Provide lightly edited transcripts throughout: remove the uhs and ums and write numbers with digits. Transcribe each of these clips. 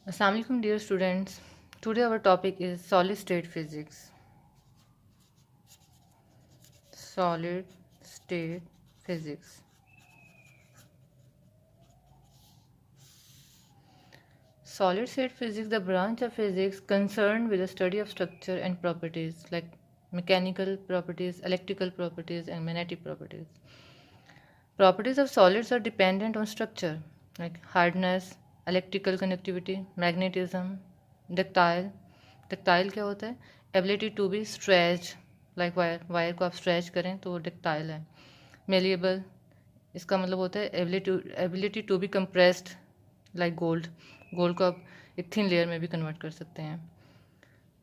Assalamu alaikum dear students. Today our topic is solid state physics. Solid state physics. Solid state physics, the branch of physics concerned with the study of structure and properties like mechanical properties, electrical properties and magnetic properties. Properties of solids are dependent on structure like hardness, electrical conductivity, magnetism, ductile. Ductile क्या होता है? Ability to be stretched, like wire को आप stretch करें तो वो ductile है. Malleable, इसका मतलब होता है ability to be compressed, like gold. Gold को आप एक थिन लेयर में भी कन्वर्ट कर सकते हैं.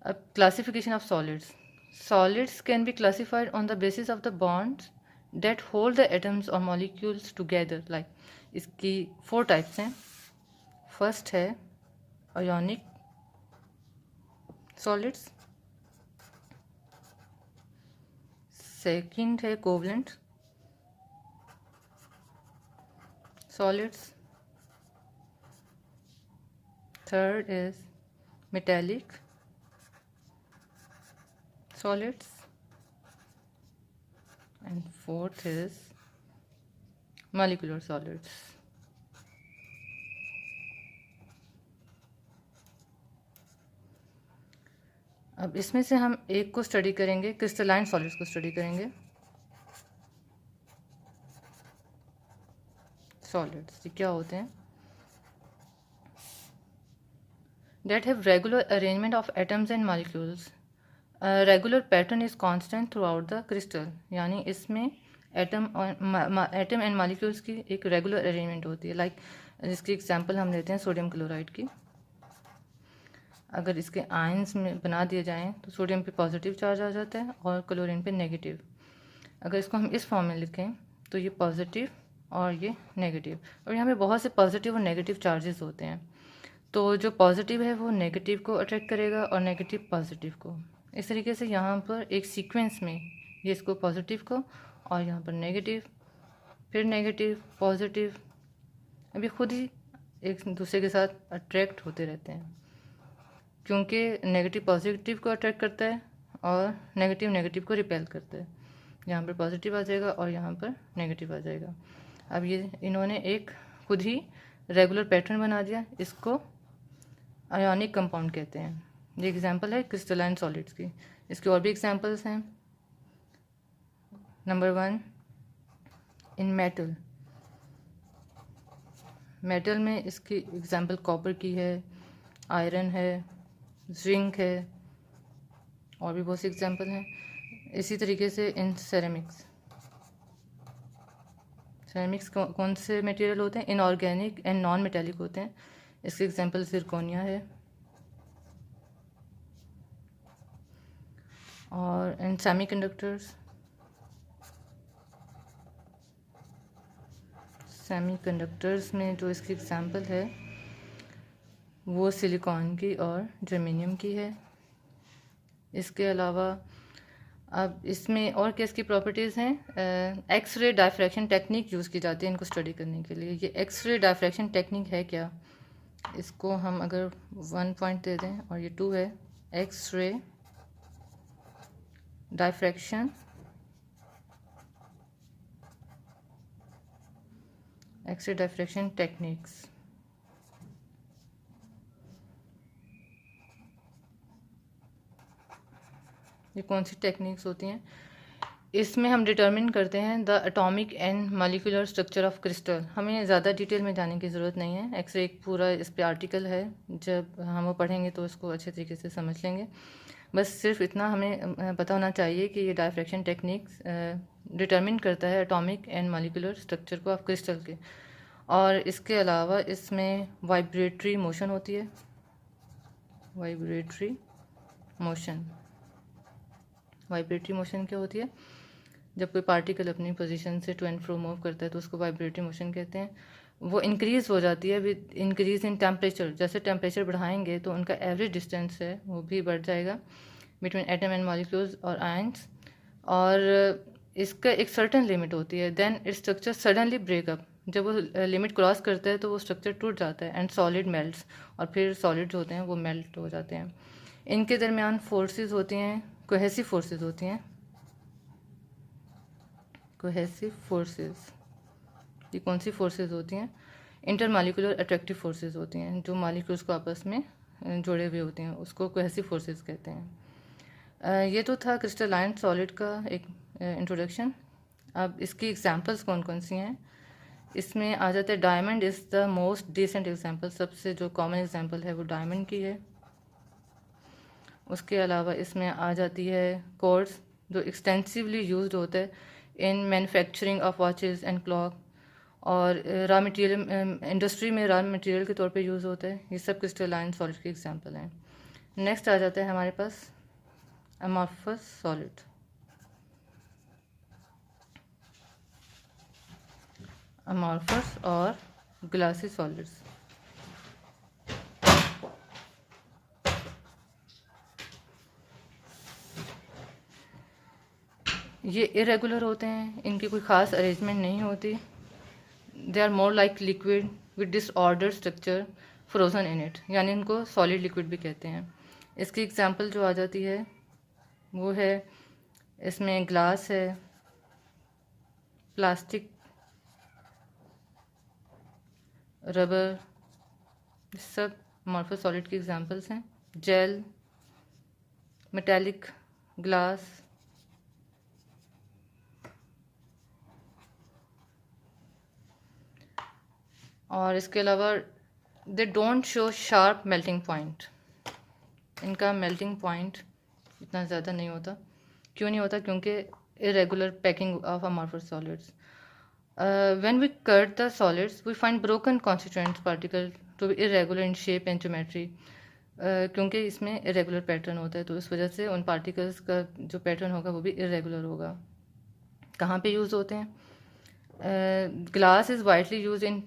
अब classification of solids. Solids can be classified on the basis of the bonds that hold the atoms or molecules together. Like इसकी 4 टाइप्स हैं. फर्स्ट है आयोनिक सॉलिड्स, सेकंड है covalent solids, third is metallic solids, and fourth is molecular solids. अब इसमें से हम एक को स्टडी करेंगे, क्रिस्टलाइन सॉलिड्स को स्टडी करेंगे. सॉलिड्स ये क्या होते हैं? That have regular arrangement of atoms and molecules. Regular pattern is constant through out the crystal. यानी इसमें एटम एंड मॉलिक्यूल्स की एक रेगुलर अरेंजमेंट होती है. लाइक जिसकी एग्जांपल हम लेते हैं सोडियम क्लोराइड की. अगर इसके आयंस में बना दिए जाएं तो सोडियम पे पॉजिटिव चार्ज आ जाता है और क्लोरीन पे नेगेटिव. अगर इसको हम इस फॉर्म में लिखें तो ये पॉजिटिव और ये नेगेटिव, और यहाँ पे बहुत से पॉजिटिव और नेगेटिव चार्जेस होते हैं. तो जो पॉजिटिव है वो नेगेटिव को अट्रैक्ट करेगा और नेगेटिव पॉजिटिव को. इस तरीके से यहाँ पर एक सीक्वेंस में ये इसको पॉजिटिव को और यहाँ पर नेगेटिव, फिर नेगेटिव पॉजिटिव, अभी खुद ही एक दूसरे के साथ अट्रैक्ट होते रहते हैं, क्योंकि नेगेटिव पॉजिटिव को अट्रैक्ट करता है और नेगेटिव नेगेटिव को रिपेल करता है. यहाँ पर पॉजिटिव आ जाएगा और यहाँ पर नेगेटिव आ जाएगा. अब ये इन्होंने एक खुद ही रेगुलर पैटर्न बना दिया. इसको आयोनिक कंपाउंड कहते हैं. ये एग्जांपल है क्रिस्टलाइन सॉलिड्स की. इसके और भी एग्जांपल्स हैं. नंबर 1, इन मेटल. मेटल में इसकी एग्जांपल कॉपर की है, आयरन है, जिंक है, और भी बहुत सी एग्जांपल हैं. इसी तरीके से इन सेरेमिक्स. सेरेमिक्स कौन से मटेरियल होते हैं? इनऑर्गेनिक एंड नॉन मेटेलिक होते हैं. इसके एग्जांपल सिरकोनिया है. और इन सेमीकंडक्टर्स में जो इसकी एग्जांपल है वो सिलिकॉन की और जर्मेनियम की है. इसके अलावा अब इसमें और किसकी प्रॉपर्टीज़ हैं? एक्स-रे डायफ्रैक्शन टेक्निक यूज़ की जाती है इनको स्टडी करने के लिए. ये एक्स-रे डायफ्रैक्शन टेक्निक है क्या? इसको हम अगर 1 पॉइंट दे दें और ये 2 है. X-ray diffraction techniques. ये कौन सी टेक्निक्स होती हैं? इसमें हम डिटर्मिन करते हैं the atomic and molecular structure of crystal. हमें ज़्यादा डिटेल में जाने की ज़रूरत नहीं है. एक्स-रे एक पूरा इस पे आर्टिकल है, जब हम वो पढ़ेंगे तो इसको अच्छे तरीके से समझ लेंगे. बस सिर्फ इतना हमें पता होना चाहिए कि ये डायफ्रैक्शन टेक्निक्स डिटर्मिन करता है एटॉमिक एंड मॉलिक्यूलर स्ट्रक्चर को ऑफ क्रिस्टल के. और इसके अलावा इसमें वाइब्रेटरी मोशन होती है. वाइब्रेटरी मोशन क्या होती है? जब कोई पार्टिकल अपनी पोजीशन से टू एंड फ्रो मूव करता है तो उसको वाइब्रेटरी मोशन कहते हैं. वो इंक्रीज़ हो जाती है विद इंक्रीज़ इन टेम्परेचर. जैसे टेम्परेचर बढ़ाएंगे तो उनका एवरेज डिस्टेंस है वो भी बढ़ जाएगा बिटवीन एटम एंड मॉलिक्यूल्स और आयंस. और इसका एक सर्टेन लिमिट होती है. Then its structure suddenly break up जब वो लिमिट क्रॉस करता है तो वो स्ट्रक्चर टूट जाता है एंड सॉलिड मेल्ट्स, और फिर सॉलिड जो होते हैं वो मेल्ट हो जाते हैं। इनके दरमियान फोर्सेस होती हैं, कोहेसिव फोर्सेस होती हैं। कोहेसिव फोर्सेस, ये कौन सी फोर्सेस होती हैं? इंटरमॉलिक्यूलर अट्रैक्टिव फोर्सेस होती हैं, जो मॉलिक्यूल्स को आपस में जुड़े हुए होते हैं, उसको कोहेसिव फोर्सेस कहते हैं। ये तो था क्रिस्टलाइन सॉलिड का एक इंट्रोडक्शन। अब इसकी एग्जांपल्स कौन कौन सी हैं? इसमें आ जाता है diamond is the most decent example, सबसे जो कॉमन एग्जांपल है वो डायमंड की है। उसके अलावा इसमें आ जाती है कोर्स, जो एक्सटेंसिवली यूज्ड होता है in manufacturing of watches and clock, और रॉ मटेरियल इंडस्ट्री में रॉ मटेरियल के तौर पे यूज़ होता है। ये सब क्रिस्टलाइन सॉलिड के एग्जांपल हैं। नेक्स्ट आ जाता है हमारे पास अमॉर्फस सॉलिड। अमॉर्फस और ग्लासी सॉलिड्स, ये इरेगुलर होते हैं, इनकी कोई ख़ास अरेंजमेंट नहीं होती। They are more like liquid with disorder structure frozen in it, यानी इनको सॉलिड लिक्विड भी कहते हैं। इसकी एग्जांपल जो आ जाती है वो है, इसमें ग्लास है, प्लास्टिक, रबर, सब अमॉर्फस सॉलिड की एग्जांपल्स हैं। जेल, मेटालिक ग्लास, और इसके अलावा they don't show sharp melting point, इनका मेल्टिंग पॉइंट इतना ज़्यादा नहीं होता। क्यों नहीं होता? क्योंकि irregular packing of amorphous solids. When we cut the solids we find broken constituent particle to be irregular in shape and geometry. क्योंकि इसमें इरेगुलर पैटर्न होता है, तो इस वजह से उन पार्टिकल्स का जो पैटर्न होगा वो भी इरेगुलर होगा। कहाँ पे यूज़ होते हैं? Glass is widely use in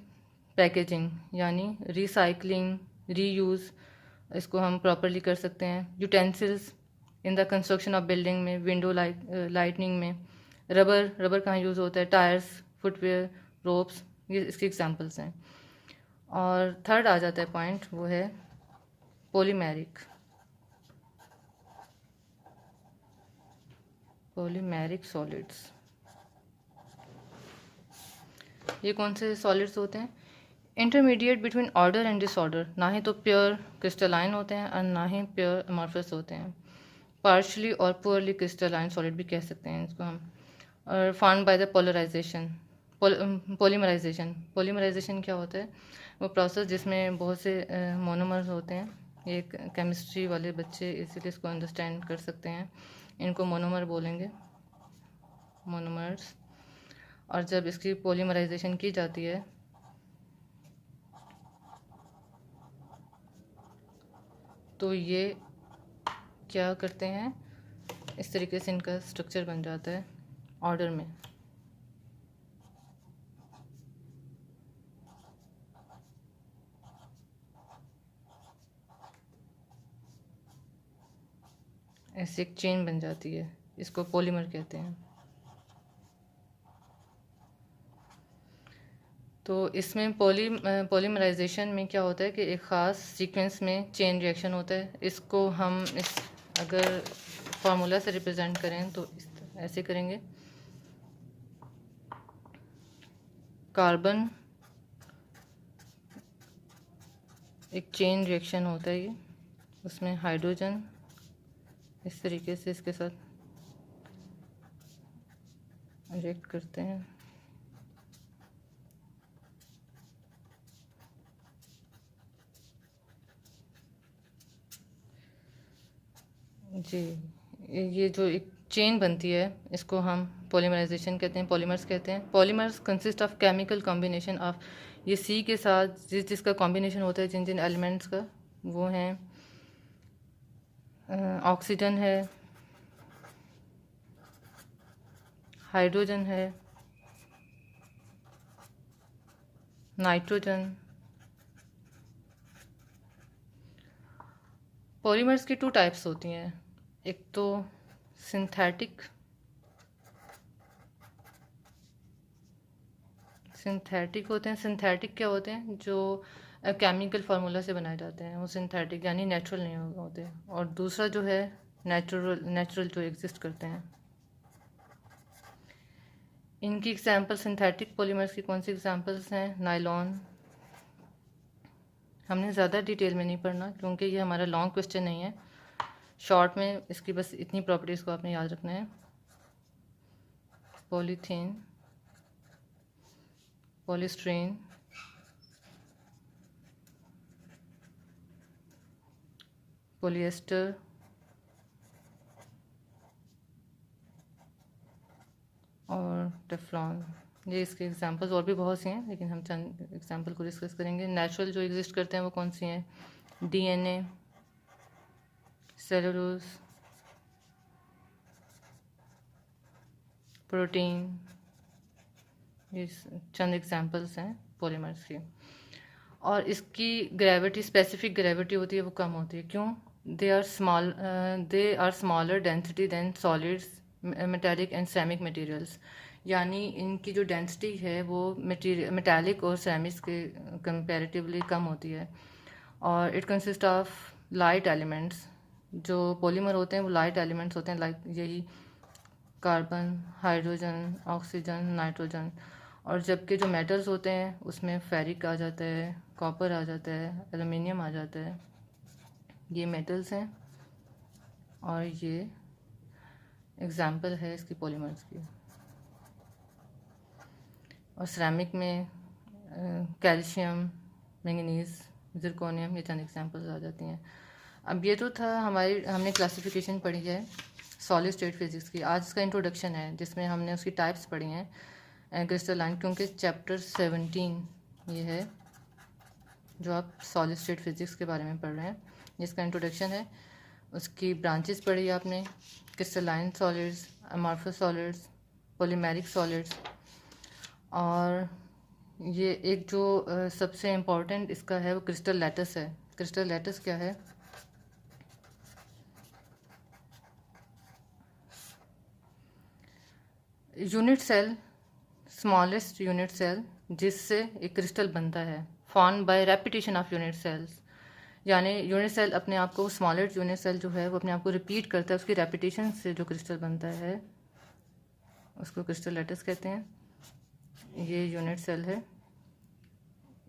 packaging, यानी रिसाइकलिंग, रीयूज़, इसको हम प्रॉपरली कर सकते हैं। Utensils in the construction of building में, विंडो लाइटनिंग में। रबर कहाँ यूज़ होता है? टायर्स, फुटवेयर, रोप्स, ये इसकी एग्जांपल्स हैं। और थर्ड आ जाता है पॉइंट, वो है पॉलीमेरिक सॉलिड्स। ये कौन से सॉलिड्स होते हैं? Intermediate between order and disorder, ना ही तो प्योर क्रिस्टलाइन होते हैं और ना ही प्योर अमॉर्फस होते हैं। पार्शली और पुअरली क्रिस्टलाइन सॉलिड भी कह सकते हैं इसको हम। और found by the polarization, polymerization क्या होता है? वो प्रोसेस जिसमें बहुत से मोनोमर्स होते हैं। ये केमिस्ट्री वाले बच्चे इसीलिए इसको अंडरस्टैंड कर सकते हैं। इनको मोनोमर बोलेंगे, मोनोमर्स। और जब इसकी पॉलीमराइजेशन की जाती है तो ये क्या करते हैं? इस तरीके से इनका स्ट्रक्चर बन जाता है ऑर्डर में। ऐसे एक चेन बन जाती है, इसको पॉलीमर कहते हैं। तो इसमें पॉलीमराइजेशन में क्या होता है कि एक ख़ास सीक्वेंस में चेन रिएक्शन होता है। इसको हम अगर फार्मूला से रिप्रेजेंट करें तो ऐसे करेंगे। कार्बन एक चेन रिएक्शन होता है, ये उसमें हाइड्रोजन इस तरीके से इसके साथ रिएक्ट करते हैं। जी, ये जो एक चेन बनती है इसको हम पॉलीमराइजेशन कहते हैं, पॉलीमर्स कहते हैं। Polymers consist of chemical combination of, ये सी के साथ जिसका कॉम्बिनेशन होता है जिन जिन एलिमेंट्स का, वो हैं ऑक्सीजन है, हाइड्रोजन है, नाइट्रोजन। पॉलीमर्स की 2 टाइप्स होती हैं, एक तो सिंथेटिक होते हैं, सिंथेटिक क्या होते हैं, जो केमिकल फार्मूला से बनाए जाते हैं, वो सिंथेटिक यानी नेचुरल नहीं होते। और दूसरा जो है नेचुरल जो एग्जिस्ट करते हैं। इनकी एग्जांपल सिंथेटिक पॉलीमर्स की कौन सी एग्जांपल्स हैं? नायलॉन। हमने ज़्यादा डिटेल में नहीं पढ़ना क्योंकि ये हमारा लॉन्ग क्वेश्चन नहीं है, शॉर्ट में इसकी बस इतनी प्रॉपर्टीज़ को आपने याद रखना है। पॉलीथीन, पॉलीस्ट्रीन, पॉलिएस्टर, और टेफ्लॉन। ये इसके एग्जांपल्स और भी बहुत सी हैं, लेकिन हम चंद एग्जांपल को डिस्कस करेंगे। नेचुरल जो एग्जिस्ट करते हैं वो कौन सी हैं? DNA, cellulose, protein. ये चंद एग्जांपल्स हैं पॉलीमर्स की। और इसकी ग्रेविटी, स्पेसिफिक ग्रेविटी होती है वो कम होती है। क्यों? They are smaller density than solids, metallic and ceramic materials. यानी इनकी जो डेंसिटी है वो मेटालिक और सेरामिक्स के कंपैरेटिवली कम होती है। और it consist of light elements. जो पॉलीमर होते हैं वो लाइट एलिमेंट्स होते हैं, लाइक यही कार्बन, हाइड्रोजन, ऑक्सीजन, नाइट्रोजन। और जबकि जो मेटल्स होते हैं उसमें फेरिक आ जाता है, कॉपर आ जाता है, एल्युमिनियम आ जाता है। ये मेटल्स हैं और ये एग्जांपल है इसकी पॉलीमर्स की। और सिरेमिक में कैल्शियम, मैंगनीज, जिरकोनियम, ये चंद एग्जांपल्स आ जाती हैं। अब ये तो था हमने क्लासिफिकेशन पढ़ी है सॉलिड स्टेट फिजिक्स की। आज इसका इंट्रोडक्शन है जिसमें हमने उसकी टाइप्स पढ़ी हैं क्रिस्टलाइन, क्योंकि चैप्टर 17 ये है जो आप सॉलिड स्टेट फिजिक्स के बारे में पढ़ रहे हैं, जिसका इंट्रोडक्शन है। उसकी ब्रांचेस पढ़ी आपने, crystalline solids, amorphous solids, polymeric solids. और ये एक जो सबसे इम्पॉर्टेंट इसका है वो क्रिस्टल लैटिस है। क्रिस्टल लैटिस क्या है? Unit cell, smallest unit cell जिससे एक क्रिस्टल बनता है, form by repetition of unit cells. यानी यूनिट सेल अपने आप को, स्मॉलेस्ट यूनिट सेल जो है वो अपने आप को रिपीट करता है, उसकी रेपिटेशन से जो क्रिस्टल बनता है उसको क्रिस्टल लैटिस कहते हैं। ये यूनिट सेल है,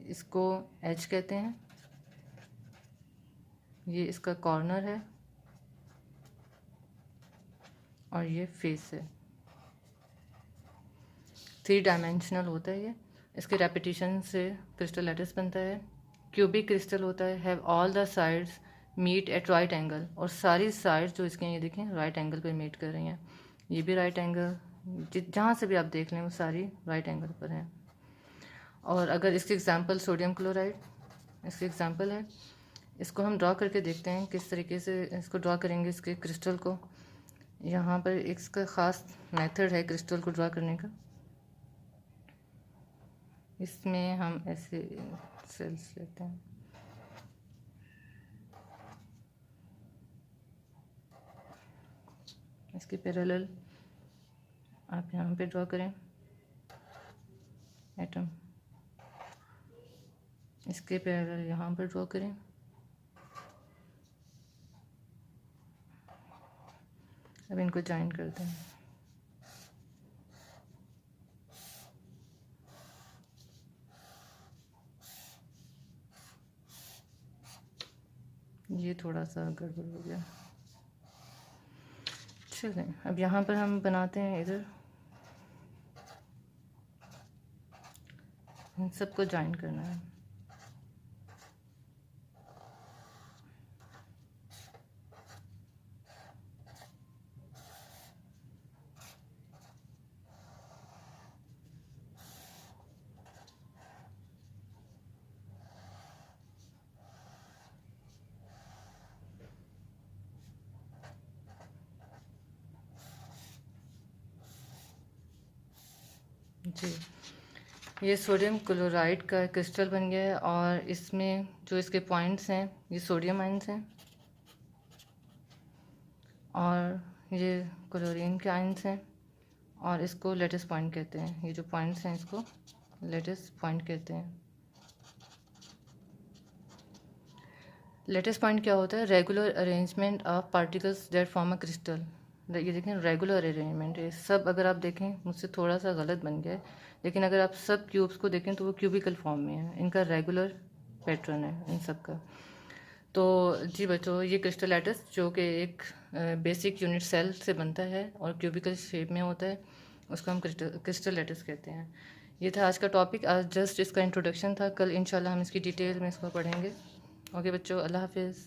इसको एज कहते हैं। ये इसका कॉर्नर है और ये फेस है। 3 डायमेंशनल होता है ये। इसके रेपिटेशन से क्रिस्टल लैटिस बनता है। क्यूबिक क्रिस्टल होता है, have all the sides meet at right angle. और सारी साइड्स जो इसके, ये देखें, राइट एंगल पे मीट कर रही हैं। ये भी राइट एंगल, जहाँ से भी आप देख लें वो सारी राइट एंगल पर हैं। और अगर इसकी एग्जांपल सोडियम क्लोराइड इसकी एग्जांपल है। इसको हम ड्रॉ करके देखते हैं किस तरीके से इसको ड्रॉ करेंगे इसके क्रिस्टल को। यहाँ पर इसका ख़ास मेथड है क्रिस्टल को ड्रॉ करने का। इसमें हम ऐसे सेल्स लेते हैं, इसके पैरेलल आप यहाँ पे ड्रॉ करें एटम, इसके पैरेलल यहाँ पर ड्रॉ करें। अब इनको जॉइन करते हैं। ये थोड़ा सा गड़बड़ हो गया। चलें, अब यहाँ पर हम बनाते हैं, इधर इन सबको जॉइन करना है। जी, ये सोडियम क्लोराइड का क्रिस्टल बन गया है। और इसमें जो इसके पॉइंट्स हैं ये सोडियम आयंस हैं और ये क्लोरीन के आयंस हैं। और इसको लेटिस पॉइंट कहते हैं। ये जो पॉइंट्स हैं इसको लेटिस पॉइंट कहते हैं। लेटिस पॉइंट क्या होता है? Regular arrangement of particles that form a crystal. ये देखें, रेगुलर अरेंजमेंट है सब। अगर आप देखें, मुझसे थोड़ा सा गलत बन गया है, लेकिन अगर आप सब क्यूब्स को देखें तो वो क्यूबिकल फॉर्म में है, इनका रेगुलर पैटर्न है इन सब का। तो जी बच्चों, ये क्रिस्टल लैटिस जो कि एक बेसिक यूनिट सेल से बनता है और क्यूबिकल शेप में होता है, उसको हम क्रिस्टल लैटिस कहते हैं। ये था आज का टॉपिक। आज जस्ट इसका इंट्रोडक्शन था, कल इंशाल्लाह हम इसकी डिटेल में इसको पढ़ेंगे। ओके बच्चों, अल्लाह हाफिज़।